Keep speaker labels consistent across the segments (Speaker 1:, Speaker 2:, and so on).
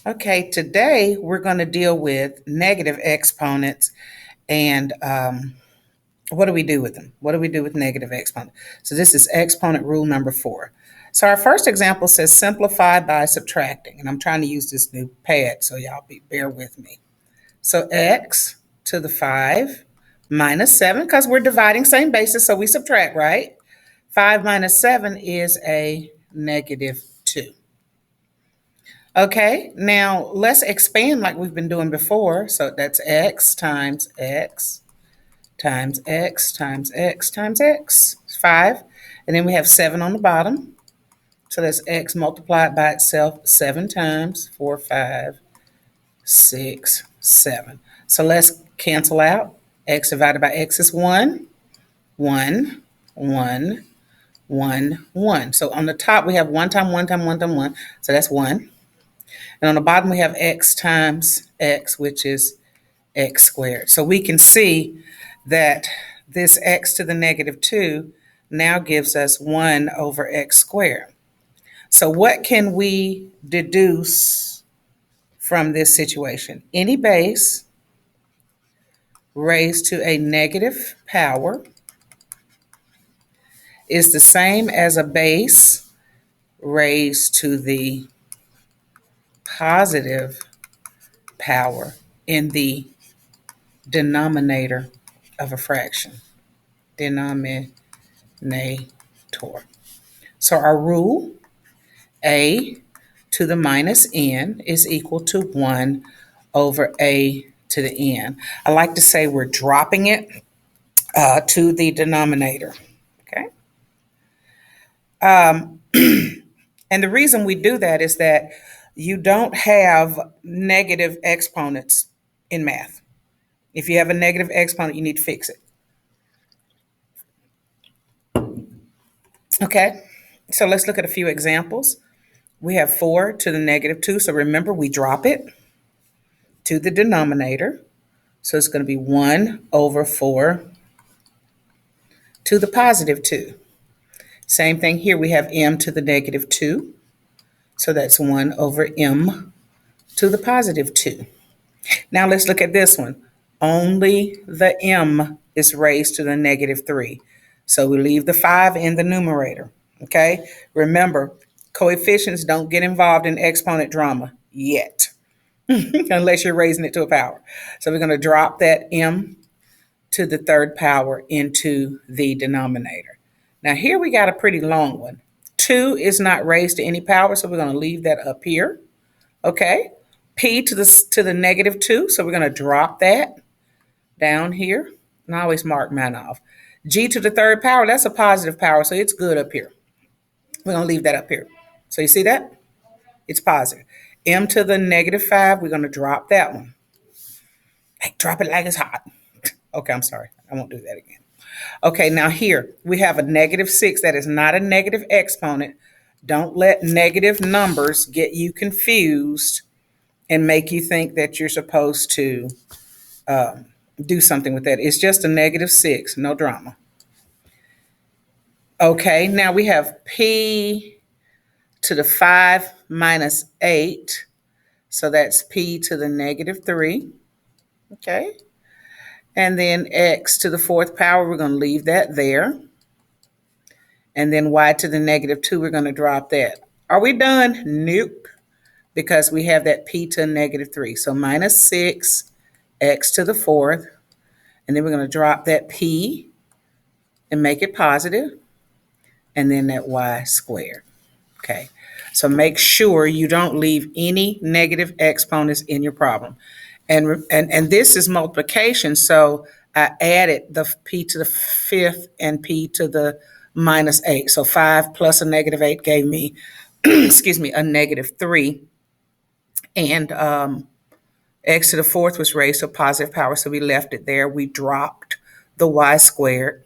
Speaker 1: Okay, today we're going to deal with negative exponents and what do we do with them? What do we do with negative exponents? So this is exponent rule number 4. So our first example says simplify by subtracting, and I'm trying to use this new pad, so y'all bear with me. So x to the 5 minus 7, because we're dividing same basis, so we subtract, right? 5 minus 7 is a negative 2. Okay, now let's expand like we've been doing before. So that's x times x times x times x times x. It's 5. And then we have 7 on the bottom. So that's x multiplied by itself 7 times. 4, 5, 6, 7. So let's cancel out. X divided by x is 1, 1, 1, 1, 1. So on the top we have 1 times 1 times 1 times 1. So that's 1. And on the bottom, we have x times x, which is x squared. So we can see that this x to the negative 2 now gives us 1 over x squared. So what can we deduce from this situation? Any base raised to a negative power is the same as a base raised to the positive power in the denominator of a fraction. Denominator. So our rule, a to the minus n is equal to 1 over a to the n. I like to say we're dropping it to the denominator. Okay. And the reason we do that is that you don't have negative exponents in math. If you have a negative exponent, you need to fix it. Okay, so let's look at a few examples. We have 4 to the negative 2. So remember, we drop it to the denominator. So it's going to be 1 over 4 to the positive 2. Same thing here. We have m to the negative 2. So that's 1 over m to the positive 2. Now let's look at this one. Only the m is raised to the negative 3. So we leave the 5 in the numerator. Okay? Remember, coefficients don't get involved in exponent drama yet, unless you're raising it to a power. So we're going to drop that m to the third power into the denominator. Now here we got a pretty long one. 2 is not raised to any power, so we're going to leave that up here. Okay? P to the negative 2, so we're going to drop that down here. And I always mark mine off. G to the third power, that's a positive power, so it's good up here. We're going to leave that up here. So you see that? It's positive. M to the negative 5, we're going to drop that one. Hey, drop it like it's hot. Okay, I'm sorry. I won't do that again. Okay, now here we have a negative 6. That is not a negative exponent. Don't let negative numbers get you confused and make you think that you're supposed to do something with that. It's just a negative 6, no drama. Okay, now we have p to the 5 minus 8. So that's p to the negative 3. Okay. And then x to the 4th power, we're going to leave that there. And then y to the negative 2, we're going to drop that. Are we done? Nope. Because we have that p to the negative 3. So minus 6, x to the 4th. And then we're going to drop that p and make it positive. And then that y squared. Okay. So make sure you don't leave any negative exponents in your problem. And this is multiplication, so I added the p to the 5th and p to the minus 8. So 5 plus a negative 8 gave me, excuse me, a negative 3. And x to the 4th was raised to a positive power, so we left it there. We dropped the y squared.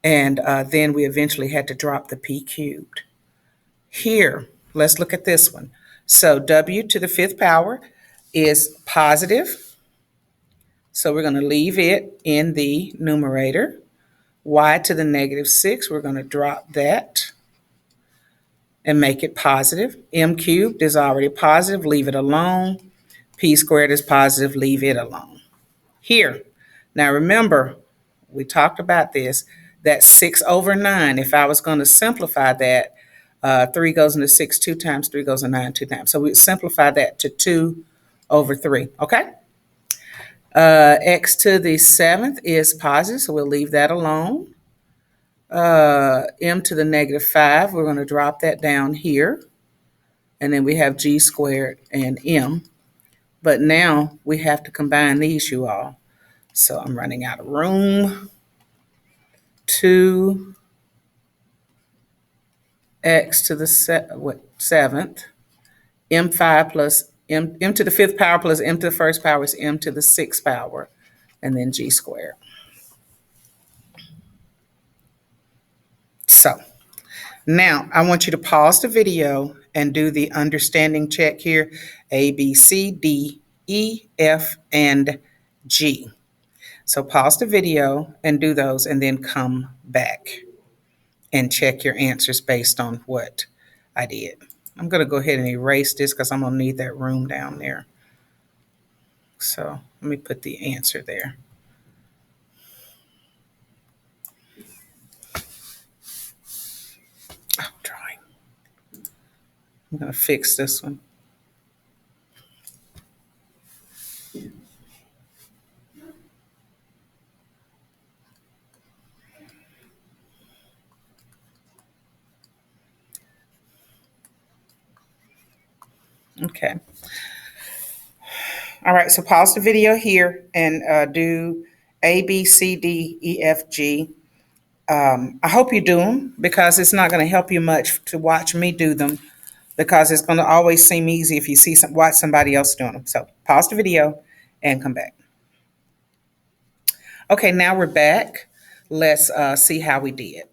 Speaker 1: And then we eventually had to drop the p cubed. Here, let's look at this one. So w to the 5th power is positive. So we're going to leave it in the numerator. Y to the negative 6, we're going to drop that. and make it positive. M cubed is already positive, leave it alone. P squared is positive, leave it alone. Here, now remember, we talked about this, that 6 over 9, if I was going to simplify that, 3 goes into 6 two times, 3 goes into 9 two times. So we simplify that to 2 over 3, okay? X to the 7th is positive, so we'll leave that alone. M to the negative 5, we're going to drop that down here. And then we have G squared and M. But now we have to combine these, you all. So I'm running out of room. 2 x to the 7th, m5 plus m to the 5th power plus m to the 1st power is m to the 6th power, and then G squared. So now I want you to pause the video and do the understanding check here. A, B, C, D, E, F, and G. So pause the video and do those, and then come back and check your answers based on what I did. I'm going to go ahead and erase this because I'm going to need that room down there. So let me put the answer there. Oh, drawing. I'm going to fix this one. Okay. All right, so pause the video here and do A, B, C, D, E, F, G. I hope you do them because it's not going to help you much to watch me do them because it's going to always seem easy if you watch somebody else doing them. So pause the video and come back. Okay, now we're back. Let's see how we did.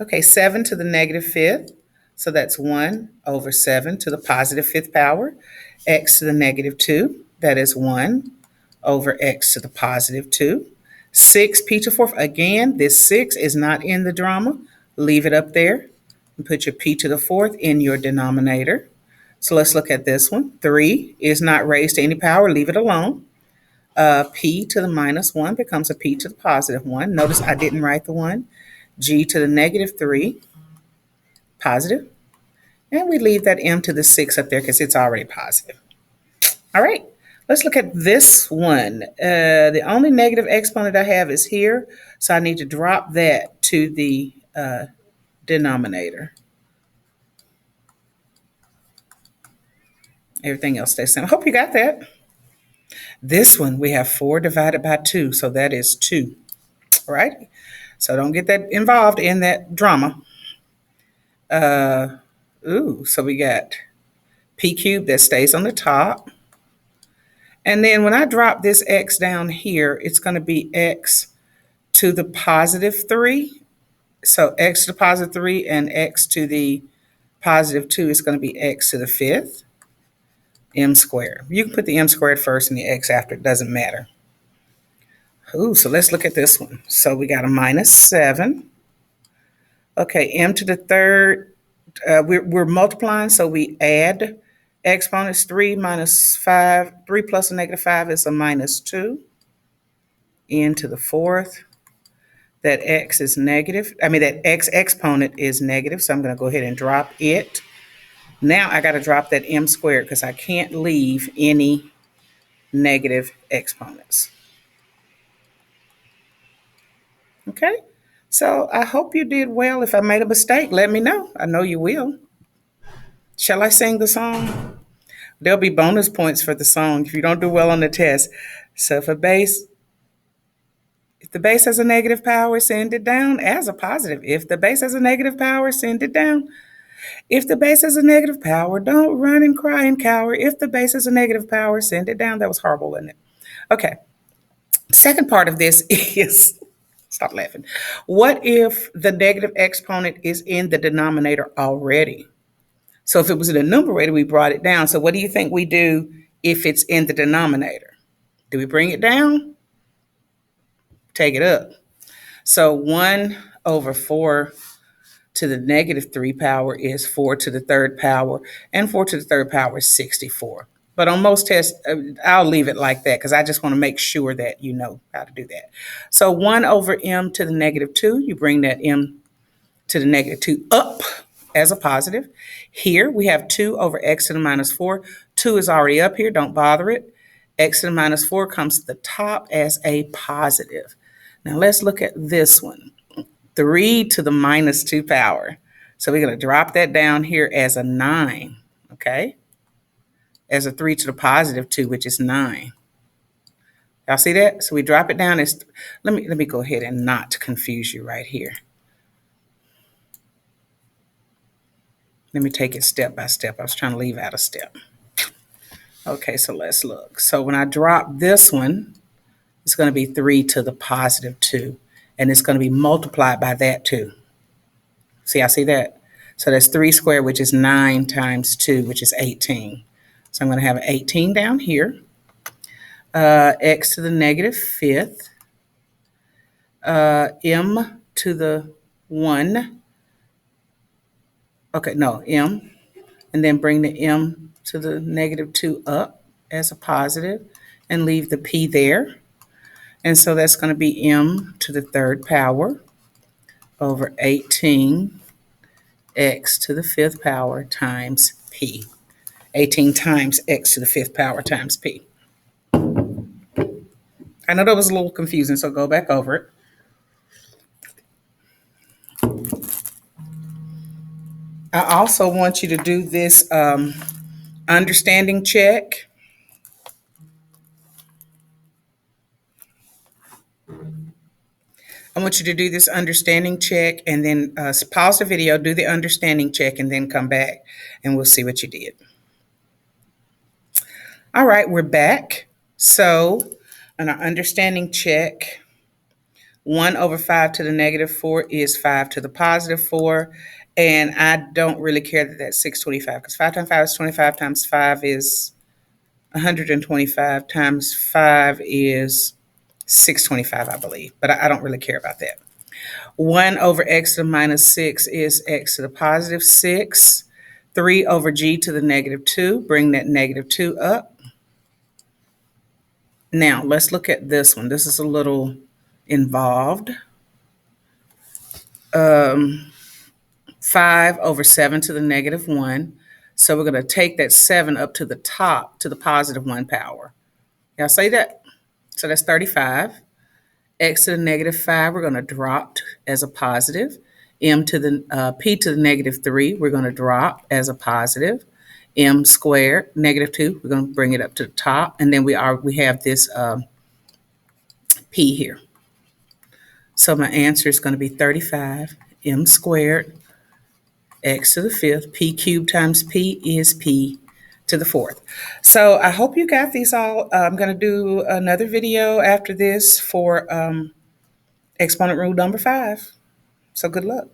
Speaker 1: Okay, 7 to the negative 5th. So that's 1 over 7 to the positive 5th power. X to the negative 2. That is 1 over x to the positive 2. 6 p to the 4th. Again, this 6 is not in the drama. Leave it up there and put your p to the 4th in your denominator. So let's look at this one. 3 is not raised to any power. Leave it alone. P to the minus 1 becomes a p to the positive 1. Notice I didn't write the 1. G to the negative 3, positive. And we leave that m to the 6 up there because it's already positive. All right, let's look at this one. The only negative exponent I have is here, so I need to drop that to the denominator. Everything else stays the same. I hope you got that. This one, we have 4 divided by 2, so that is 2. All right, so don't get that involved in that drama. So we got p cubed that stays on the top. And then when I drop this x down here, it's going to be x to the positive 3. So x to the positive 3 and x to the positive 2 is going to be x to the 5th, m squared. You can put the m squared first and the x after. It doesn't matter. So let's look at this one. So we got a minus 7. Okay, m to the 3rd. We're multiplying, so we add exponents. 3 minus 5. 3 plus a negative 5 is a minus 2. N to the 4th. That x is negative. That x exponent is negative, so I'm going to go ahead and drop it. Now I got to drop that m squared because I can't leave any negative exponents. Okay, so I hope you did well. If I made a mistake, let me know. I know you will. Shall I sing the song? There'll be bonus points for the song if you don't do well on the test. So if the base has a negative power, send it down as a positive. If the base has a negative power, send it down. If the base has a negative power, don't run and cry and cower. If the base has a negative power, send it down. That was horrible, wasn't it? Okay. Second part of this is, stop laughing. What if the negative exponent is in the denominator already? So if it was in the numerator, we brought it down. So what do you think we do if it's in the denominator? Do we bring it down? Take it up. So 1 over 4 to the negative 3 power is 4 to the third power, and 4 to the third power is 64. But on most tests, I'll leave it like that because I just want to make sure that you know how to do that. So 1 over m to the negative 2, you bring that m to the negative 2 up as a positive. Here we have 2 over x to the minus 4. 2 is already up here, don't bother it. X to the minus 4 comes to the top as a positive. Now let's look at this one. 3 to the minus 2 power. So we're going to drop that down here as a 9, okay? As a 3 to the positive 2, which is 9. Y'all see that? So we drop it down as, let me go ahead and not confuse you right here. Let me take it step by step. I was trying to leave out a step. Okay, so let's look. So when I drop this one, it's going to be 3 to the positive 2. And it's going to be multiplied by that 2. See, I see that? So that's 3 squared, which is 9 times 2, which is 18. So I'm going to have 18 down here. X to the negative 5th. M to the 1. Okay, no, m. And then bring the m to the negative 2 up as a positive and leave the p there. And so that's going to be m to the third power over 18 x to the 5th power times p. 18 times x to the 5th power times p. I know that was a little confusing, so go back over it. I also want you to do this understanding check. I want you to do this understanding check and then pause the video, do the understanding check, and then come back and we'll see what you did. All right, we're back. So on our understanding check, 1 over 5 to the negative 4 is 5 to the positive 4. And I don't really care that that's 625 because 5 times 5 is 25 times 5 is 125 times 5 is 625, I believe. But I don't really care about that. 1 over x to the minus 6 is x to the positive 6. 3 over g to the negative 2. Bring that negative 2 up. Now, let's look at this one. This is a little involved. 5 over 7 to the negative 1. So we're going to take that 7 up to the top to the positive 1 power. Y'all say that? So that's 35. X to the negative 5, we're going to drop as a positive. M to the p to the negative 3, we're going to drop as a positive. M squared, negative 2, we're going to bring it up to the top. And then we have this p here. So my answer is going to be 35. M squared, x to the 5th, p cubed times p is p to the 4th. So I hope you got these all. I'm going to do another video after this for exponent rule number 5. So good luck.